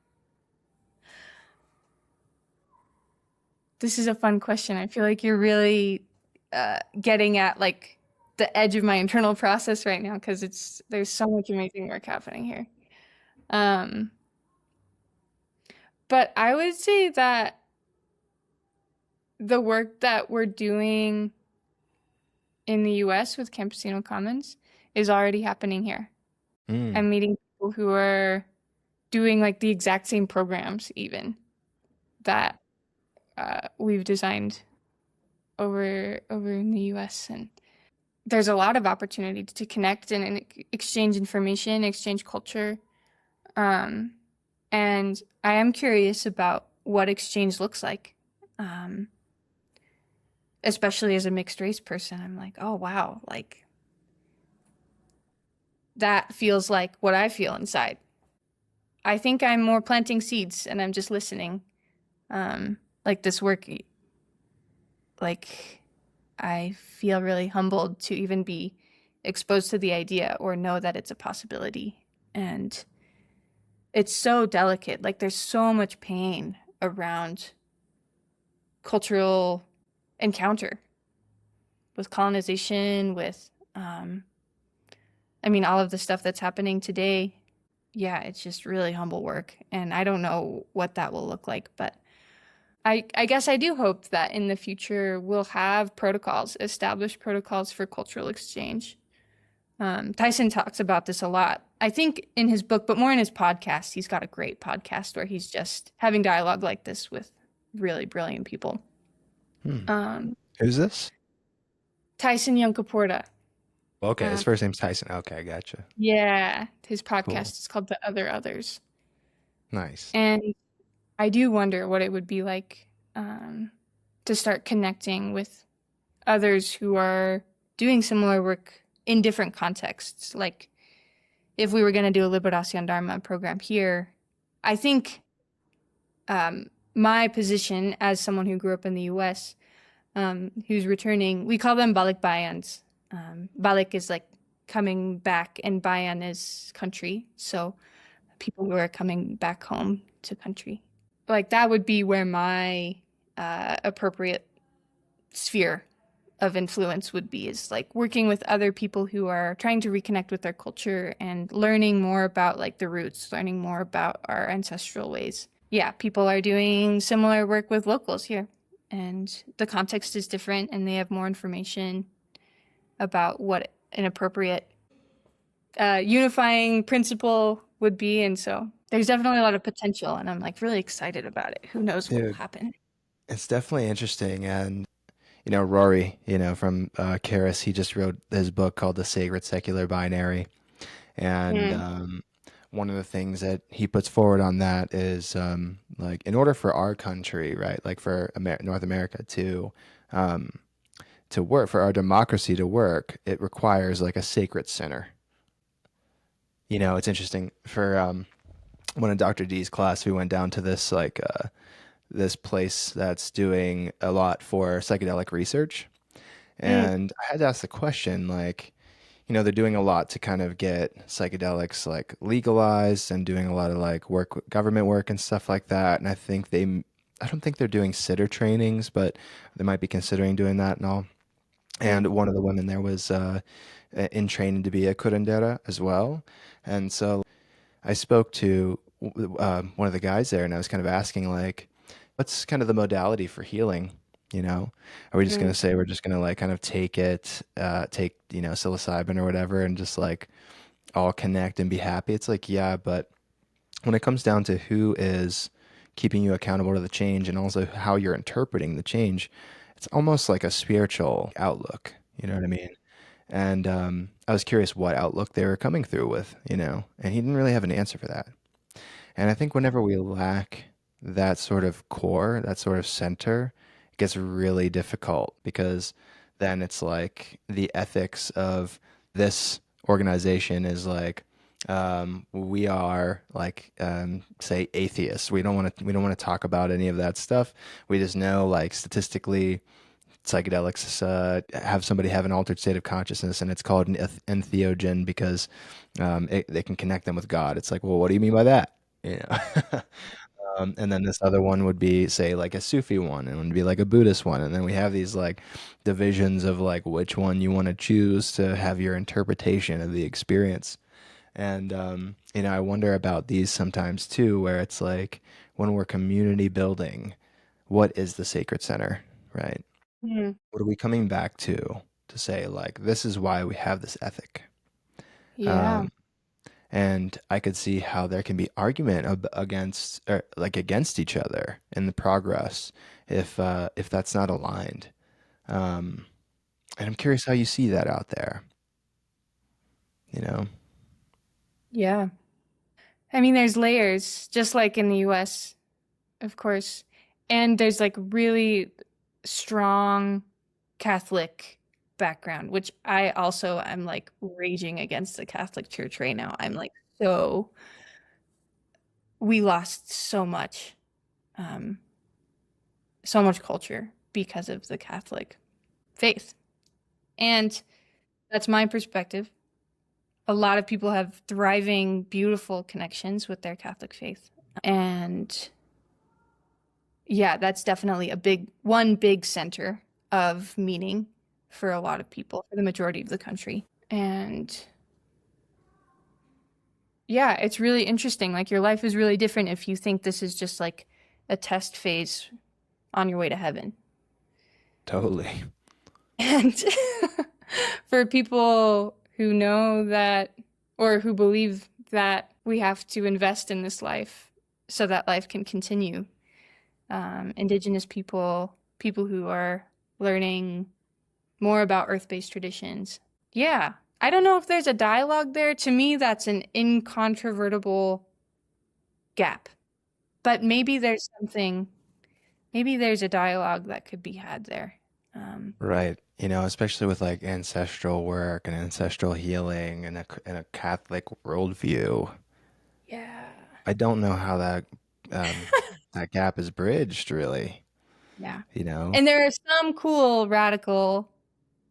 This is a fun question. I feel like you're really getting at like the edge of my internal process right now because there's so much amazing work happening here. Um, but I would say that the work that we're doing in the US with Campesino Commons is already happening here. Mm, I'm meeting people who are doing like the exact same programs even that we've designed over in the US, and there's a lot of opportunity to connect and exchange information, exchange culture. Um, and I am curious about what exchange looks like. Um, Especially as a mixed race person, I'm like, oh wow, like that feels like what I feel inside. I think I'm more planting seeds and I'm just listening. Like this work, like I feel really humbled to even be exposed to the idea or know that it's a possibility. And it's so delicate. Like there's so much pain around cultural encounter with colonization, with, I mean, all of the stuff that's happening today. Yeah, it's just really humble work. And I don't know what that will look like, but I guess I do hope that in the future we'll have protocols, established protocols for cultural exchange. Tyson talks about this a lot. I think in his book, but more in his podcast. He's got a great podcast where he's just having dialogue like this with really brilliant people. hmm. Um, Who's this? Tyson Yunkaporta. Okay, his Um, first name's Tyson. Okay, I gotcha. yeah, his Cool. podcast is called The Other Others. Nice. And I do wonder what it would be like um, to start connecting with others who are doing similar work in different contexts. Like if we were going to do a Liberación Dharma program here, I think my position as someone who grew up in the US, who's returning, we call them Balik Bayans. Balik is like coming back, and Bayan is country. So people who are coming back home. to country. Like that would be where my appropriate sphere of influence would be, is like working with other people who are trying to reconnect with their culture and learning more about like the roots, learning more about our ancestral ways. Yeah, people are doing similar work with locals here, and the context is different and they have more information about what an appropriate unifying principle would be. And so there's definitely a lot of potential, and I'm like really excited about it. Who knows what will Dude, happen? it's definitely interesting. And, Rory, from Karis, he just wrote his book called The Sacred Secular Binary. And Mm. one of the things that he puts forward on that is like, in order for our country, right, like for North America um, to work, for our democracy to work, it requires like a sacred center. It's interesting for one of Dr. D's class, we went down to this like this place that's doing a lot for psychedelic research. Mm. And I had to ask the question, like, they're doing a lot to kind of get psychedelics like legalized and doing a lot of like work, government work and stuff like that. And I don't think they're doing sitter trainings, but they might be considering doing that and all. Mm. And one of the women there was in training to be a curandera as well. And so I spoke to one of the guys there, and I was kind of asking, like, what's kind of the modality for healing? Are we just going Mm. to say we're just going to like kind of take, psilocybin or whatever and just like all connect and be happy? It's like, yeah, but when it comes down to who is keeping you accountable to the change and also how you're interpreting the change, it's almost like a spiritual outlook. You know what I mean? And I was curious what outlook they were coming through with, and he didn't really have an answer for that. And I think whenever we lack that sort of core, that sort of center, it gets really difficult because then it's like the ethics of this organization is like we are like say atheists. We don't want to talk about any of that stuff. We just know like statistically psychedelics have somebody have an altered state of consciousness, and it's called an entheogen because they can connect them with God. It's like, well, what do you mean by that? You know? And then this other one would be, say, like a Sufi one, and it would be like a Buddhist one, and then we have these like divisions of like which one you want to choose to have your interpretation of the experience. And I wonder about these sometimes too, where it's like when we're community building, what is the sacred center, right? Mm. What are we coming back to say like this is why we have this ethic? Yeah. Um, and I could see how there can be argument against or like against each other in the progress if that's not aligned. Um, and I'm curious how you see that out there. You know, Yeah. I mean, there's layers, just like in the US, of course. And there's like really strong Catholic background, which I also am like raging against the Catholic Church right now. I'm like, so we lost um, so much culture because of the Catholic faith. And that's my perspective. A lot of people have thriving, beautiful connections with their Catholic faith. And yeah, that's definitely one big center of meaning for a lot of people, for the majority of the country. And yeah, it's really interesting. Like your life is really different if you think this is just like a test phase on your way to heaven. totally. And for people who know that or who believe that we have to invest in this life so that life can continue, indigenous people, people who are learning more about earth-based traditions. Yeah, I don't know if there's a dialogue there. To me, that's an incontrovertible gap. But maybe there's a dialogue that could be had there. Um, Right. Especially with like ancestral work and ancestral healing and a Catholic worldview. yeah. I don't know how um, that gap is bridged, really. Yeah. You know? And there are some cool radical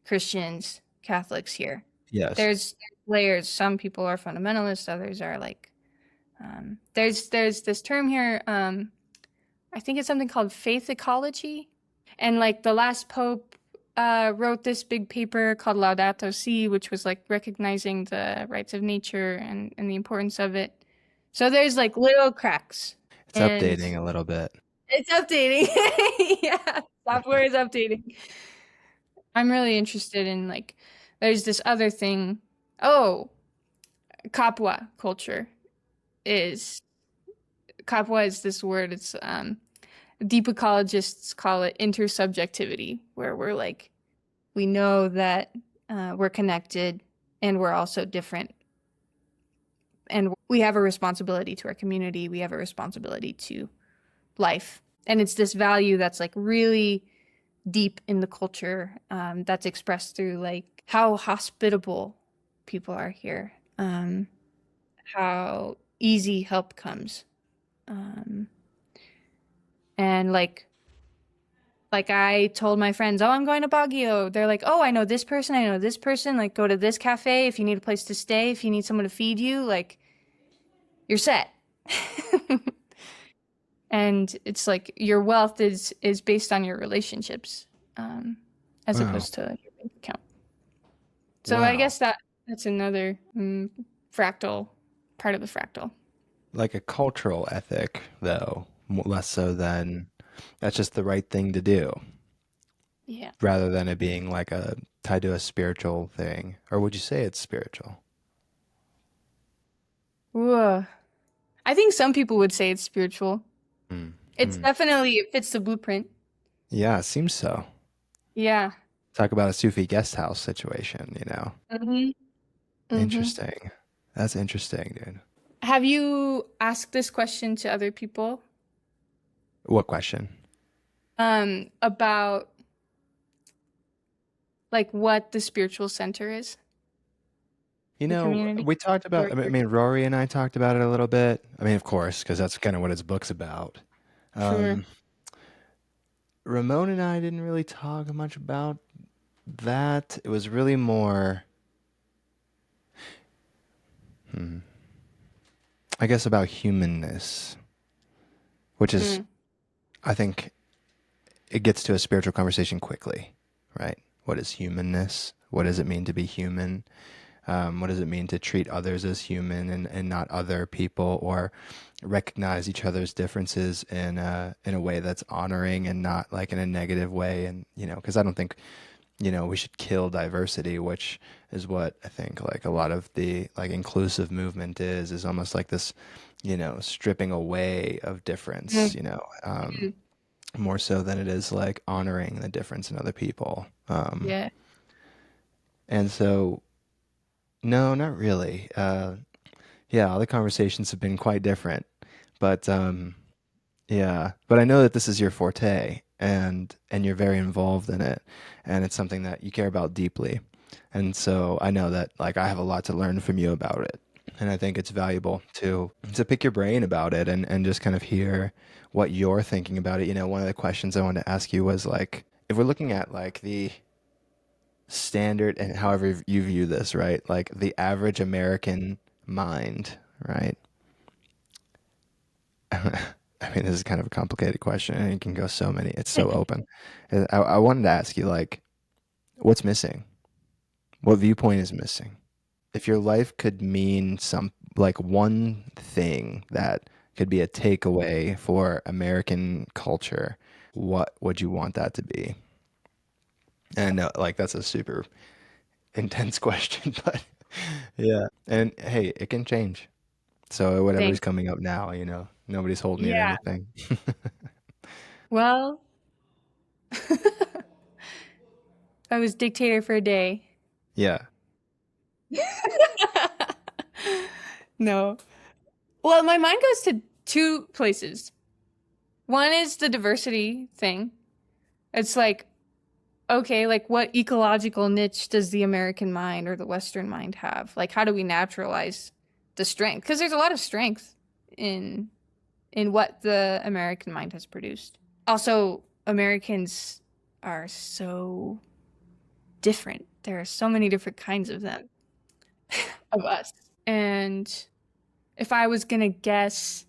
Christians, Catholics here. Yes. There's layers. Some people are fundamentalists, others are like There's this term here. I think it's something called faith ecology, and like the last pope wrote this big paper called Laudato Si, which was like recognizing the rights of nature and the importance of it. So there's like little cracks, It's and updating a little bit. it's updating. Yeah, software is updating. I'm really interested in like, there's this other thing. Oh, Kapwa culture is Kapwa is this word. It's deep ecologists call it intersubjectivity, where we're like we know that we're connected and we're also different, and we have a responsibility to our community. We have a responsibility to life, and it's this value that's like really deep in the culture, that's expressed through like how hospitable people are here, how easy help comes, um, and like I told my friends, oh, I'm going to Baguio. They're like, oh, I know this person. I know this person. Like, go to this cafe if you need a place to stay. If you need someone to feed you, like, you're set. And it's like your wealth is based on your relationships, um, as Wow. opposed to your bank account. So I Wow. guess that's another fractal part of the fractal. Like a cultural ethic, though, less so than that's just the right thing to do, Yeah. rather than it being like a tied to a spiritual thing. Or would you say it's spiritual? Whoa. I think some people would say it's spiritual. Mm. It's Mm. definitely it fits the blueprint. Yeah, it seems so. Yeah. Talk about a Sufi guest house situation, you know. Hmm. Hmm. Interesting. That's interesting, dude. Have you asked this question to other people? What question? About like what the spiritual center is, You the know, community, we talked about, or I your mean, Rory and I talked about it a little bit. I mean, of course, because that's kind of what his book's about. sure. Um, Ramon and I didn't really talk much about that. It was really more, hmm, I guess, about humanness, which is, Mm, I think, it gets to a spiritual conversation quickly, right? What is humanness? What does it mean to be human? What does it mean to treat others as human and not other people, or recognize each other's differences in a way that's honoring and not like in a negative way? And you know, because I don't think we should kill diversity, which is what I think like a lot of the like inclusive movement is almost like this, stripping away of difference, mm, mm. more so than it is like honoring the difference in other people. Yeah. And so, no, not really. Yeah, all the conversations have been quite different, but yeah, but I know that this is your forte, and you're very involved in it, and it's something that you care about deeply. And so I know that like I have a lot to learn from you about it. And I think it's valuable to pick your brain about it and just kind of hear what you're thinking about it. You know, one of the questions I wanted to ask you was like if we're looking at like the standard and however you view this, right? Like the average American mind, right? I mean, this is kind of a complicated question, and it can go so many. It's so open. I wanted to ask you, like, what's missing? What viewpoint is missing? If your life could mean some, like, one thing that could be a takeaway for American culture, what would you want that to be? And I know, like, that's a super intense question, but yeah. And hey, it can change. So whatever's Thanks. coming up now, nobody's holding you to Yeah. anything. Well, I was dictator for a day. Yeah. No. Well, my mind goes to two places. One is the diversity thing. It's like, okay, like what ecological niche does the American mind or the Western mind have? Like, how do we naturalize the strength? Because there's a lot of strength in what the American mind has produced. Also, Americans are so different. There are so many different kinds of them, of us. And if I was gonna guess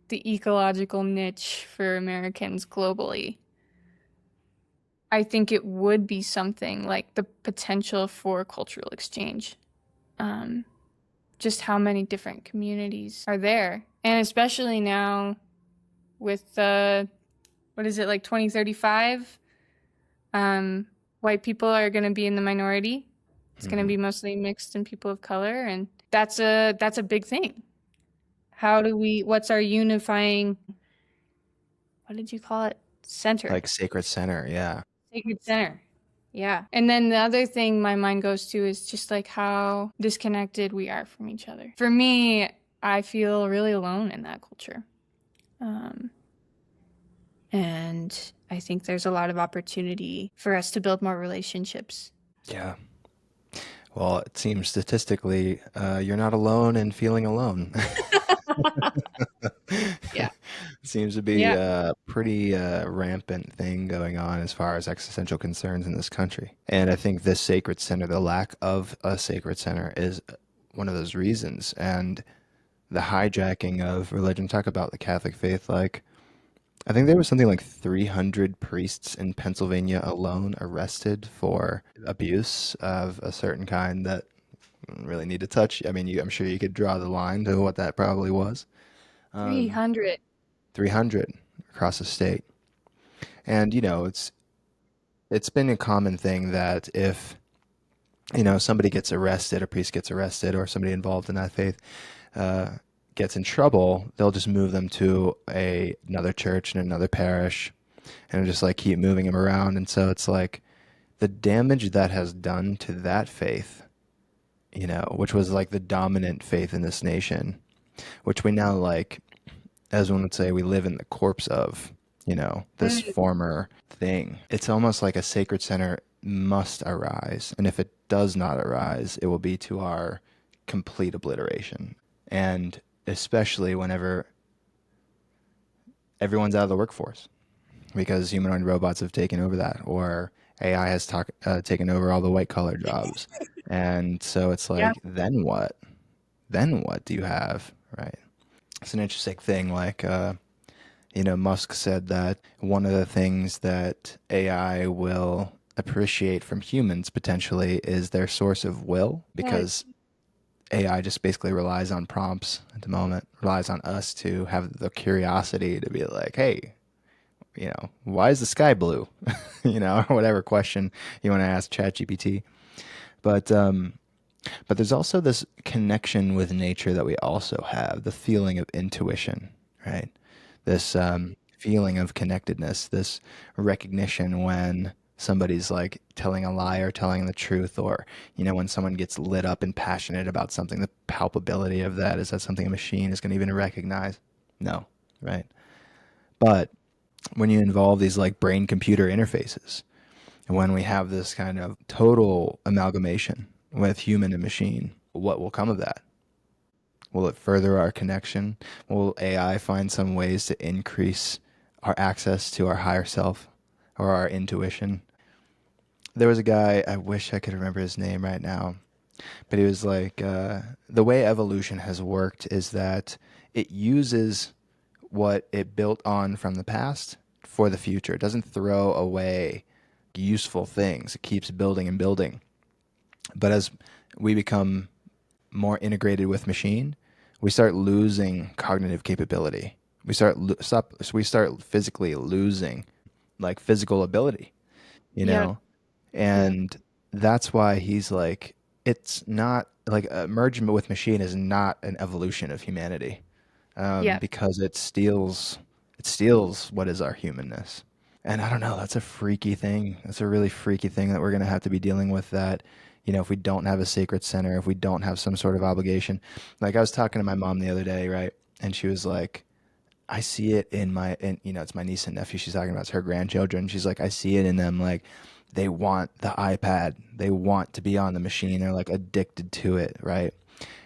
the ecological niche for Americans globally, I think it would be something like the potential for cultural exchange. Um, just how many different communities are there. And especially now with what is it, like 2035? Um, White people are going to be in the minority. It's going to Hmm. be mostly mixed and people of color, and that's a big thing. What's our unifying, what did you call it? Center. Like sacred center, yeah. Sacred center. Yeah. And then the other thing my mind goes to is just like how disconnected we are from each other. For me, I feel really alone in that culture. Um, and I think there's a lot of opportunity for us to build more relationships. Yeah. Well, it seems statistically, you're not alone in feeling alone. Yeah. Seems to be Yeah. a pretty rampant thing going on as far as existential concerns in this country. And I think this sacred center, the lack of a sacred center, is one of those reasons. And the hijacking of religion, talk about the Catholic faith, like, I think there was something like 300 priests in Pennsylvania alone arrested for abuse of a certain kind that really need to touch. I mean, I'm sure you could draw the line to what that probably was. Um, 300. 300 across the state. And, it's been a common thing that if, somebody gets arrested, a priest gets arrested, or somebody involved in that faith uh, gets in trouble, they'll just move them to another church in another parish and just like keep moving them around. And so it's like the damage that has done to that faith, which was like the dominant faith in this nation, which we now like, as one would say, we live in the corpse of, this Mm, former thing. It's almost like a sacred center must arise. And if it does not arise, it will be to our complete obliteration. And especially whenever everyone's out of the workforce because humanoid robots have taken over that, or AI has taken over all the white collar jobs. And so it's yeah. like, then what? Then what do you have? Right. It's an interesting thing. Like, Musk said that one of the things that AI will appreciate from humans potentially is their source of will, Right. because AI just basically relies on prompts at the moment, relies on us to have the curiosity to be like, hey, why is the sky blue? Or whatever question you want to ask ChatGPT. But but there's also this connection with nature that we also have, the feeling of intuition, right? This feeling of connectedness, this recognition when somebody's like telling a lie or telling the truth, or, when someone gets lit up and passionate about something, the palpability of that. Is that something a machine is going to even recognize? No, right? But when you involve these like brain computer interfaces, and when we have this kind of total amalgamation with human and machine, what will come of that? Will it further our connection? Will AI find some ways to increase our access to our higher self or our intuition? There was a guy, I wish I could remember his name right now, but he was like, the way evolution has worked is that it uses what it built on from the past for the future. It doesn't throw away useful things, it keeps building and building. But as we become more integrated with machine, we start losing cognitive capability. We start physically losing like physical ability, you Yeah. know? Yeah. And that's why he's like, it's not like merging with machine is not an evolution of humanity, Yeah. because it steals what is our humanness. And I don't know, that's a freaky thing. That's a really freaky thing that we're going to have to be dealing with, that, if we don't have a sacred center, if we don't have some sort of obligation. Like I was talking to my mom the other day, right? And she was like, I see it in it's my niece and nephew she's talking about, it's her grandchildren. She's like, I see it in them. Like they want the iPad. They want to be on the machine. They're like addicted to it, right?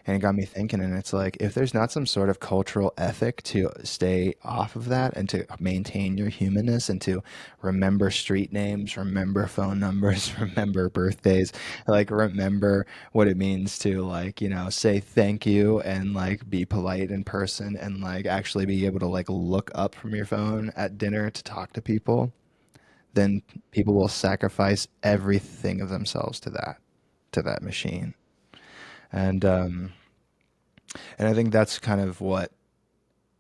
And it got me thinking, and it's like, if there's not some sort of cultural ethic to stay off of that and to maintain your humanness and to remember street names, remember phone numbers, remember birthdays, like remember what it means to, like, say thank you and like be polite in person and like actually be able to like look up from your phone at dinner to talk to people, then people will sacrifice everything of themselves to that machine. And I think that's kind of what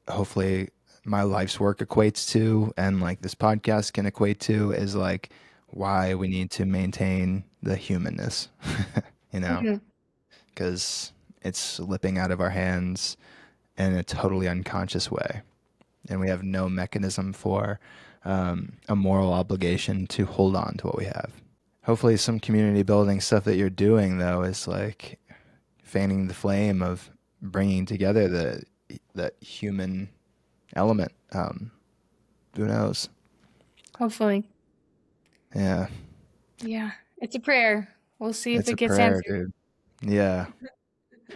hopefully my life's work equates to, and like this podcast can equate to, is like why we need to maintain the humanness, you know, Mhm. because it's slipping out of our hands in a totally unconscious way. And we have no mechanism for a moral obligation to hold on to what we have. Hopefully, some community building stuff that you're doing, though, is like fanning the flame of bringing together the human element. Who knows? Hopefully. Yeah, Yeah. It's a prayer. We'll see if it's it a gets prayer, answered. dude. Yeah.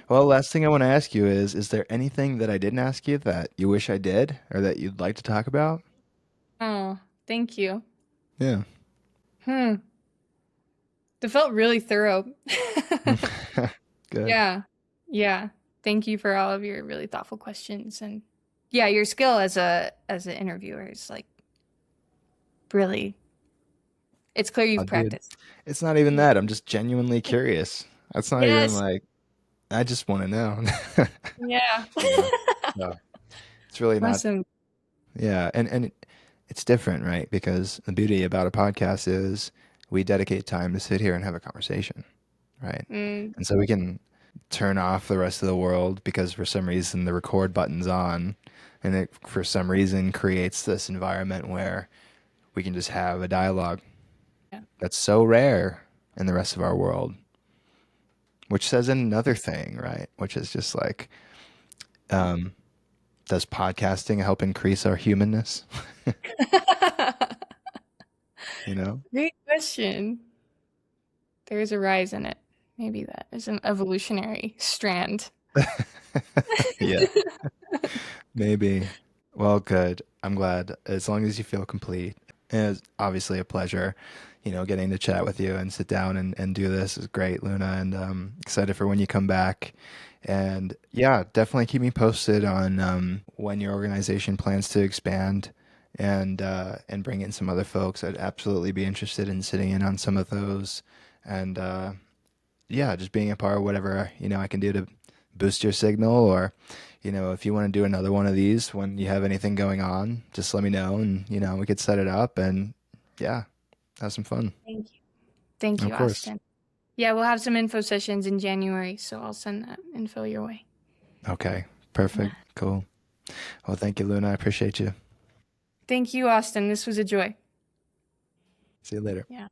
Well, last thing I want to ask you is there anything that I didn't ask you that you wish I did or that you'd like to talk about? Oh, thank you. Yeah. Hmm. That felt really thorough. Good. Yeah. Yeah. Thank you for all of your really thoughtful questions, and yeah, your skill as an interviewer is like really, it's clear Oh, you've dude, practiced. it's not even Yeah. that. I'm just genuinely curious. That's not even Yes. like, I just want to know. Yeah. You know? So it's really not. Awesome. Yeah, and it's different, right? Because the beauty about a podcast is we dedicate time to sit here and have a conversation, right? Mm, And so we can turn off the rest of the world because for some reason the record button's on, and it for some reason creates this environment where we can just have a dialogue yeah. that's so rare in the rest of our world, which says another thing, right? Which is just like, um, does podcasting help increase our humanness? You know? Great question. There's a rise in it. Maybe that is an evolutionary strand. Yeah, maybe. Well, good. I'm glad. As long as you feel complete. And it's obviously a pleasure, getting to chat with you and sit down and do this is great, Luna. And excited for when you come back. And yeah, definitely keep me posted on when your organization plans to expand and bring in some other folks. I'd absolutely be interested in sitting in on some of those. And yeah, just being a part of whatever, I can do to boost your signal, or, if you want to do another one of these when you have anything going on, just let me know and, we could set it up and yeah, have some fun. Thank you. Thank Of you, course. Austin. Yeah, we'll have some info sessions in January, so I'll send that info your way. Okay. Yeah. Perfect. Cool. Well, thank you, Luna. I appreciate you. Thank you, Austin. This was a joy. See you later. Yeah.